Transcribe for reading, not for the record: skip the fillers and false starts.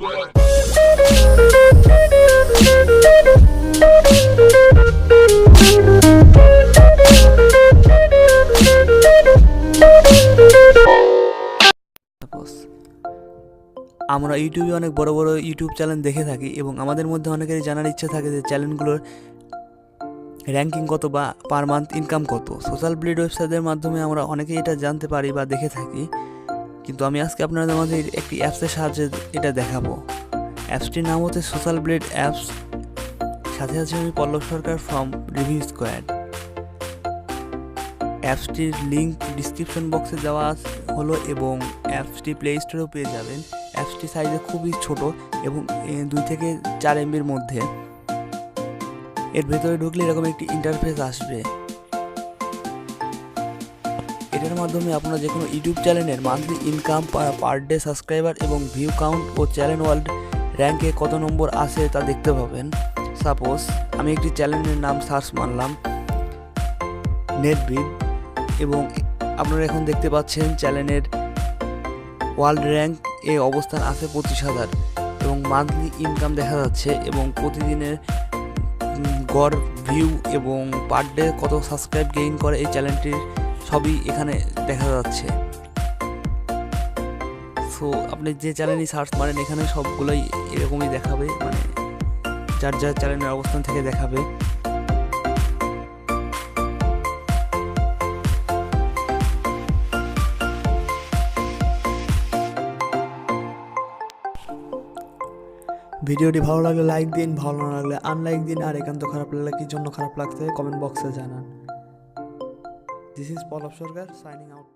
আমরা ইউটিউবে অনেক বড় বড় ইউটিউব চ্যানেল দেখে থাকি এবং আমাদের মধ্যে অনেকেরই জানার ইচ্ছা থাকে যে চ্যানেলগুলোর র্যাঙ্কিং কত বা পার মান্থ ইনকাম কত। সোশ্যাল ব্লেড ওয়েবসাইটের মাধ্যমে আমরা অনেকেই এটা জানতে পারি বা দেখে থাকি, কিন্তু আমি আজকে আপনাদের মাঝে একটি অ্যাপসের সাহায্যে এটা দেখাবো। অ্যাপসটির নাম হচ্ছে সোশ্যাল ব্লেড অ্যাপস, সাথে আছে আমি Pallab Sarkar from review squad. অ্যাপসটির লিঙ্ক ডিসক্রিপশন বক্সে দেওয়া হলো এবং অ্যাপসটি প্লে স্টোরেও পেয়ে যাবেন। অ্যাপসটি সাইজে খুবই ছোট এবং 2 থেকে 4 MBর মধ্যে। এর ভেতরে ঢুকলে এরকম একটি ইন্টারফেস আসবে। এটার মাধ্যমে আপনারা যে কোনো ইউটিউব চ্যানেলের monthly income, per day subscriber এবং ভিউ কাউন্ট ও চ্যানেল ওয়ার্ল্ড র্যাঙ্কে কত নম্বর আছে তা দেখতে পাবেন। সাপোজ আমি একটি চ্যানেলের নাম সার্চ মারলাম নেটবিড এবং আপনারা এখন দেখতে পাচ্ছেন চ্যানেলের ওয়ার্ল্ড র্যাঙ্ক এ অবস্থান আছে 25,000 এবং মান্থলি ইনকাম দেখা যাচ্ছে এবং প্রতিদিনের গড় ভিউ এবং পার ডে কত সাবস্ক্রাইব গেইন করে এই চ্যানেলটির সবই এখানে দেখা যাচ্ছে। সো আপনি যে চ্যানেলই সার্চ মারেন এখানে সবগুলোই এরকমই দেখাবে, মানে যার যার চ্যানেলের অবস্থান থেকে দেখাবে। ভিডিওটি ভালো লাগলে লাইক দিন, ভালো না লাগলে আনলাইক দিন, আর একান্ত খারাপ লাগলে কি জন্য খারাপ লাগছে কমেন্ট বক্সে জানান। This is Pallab Sarkar signing out.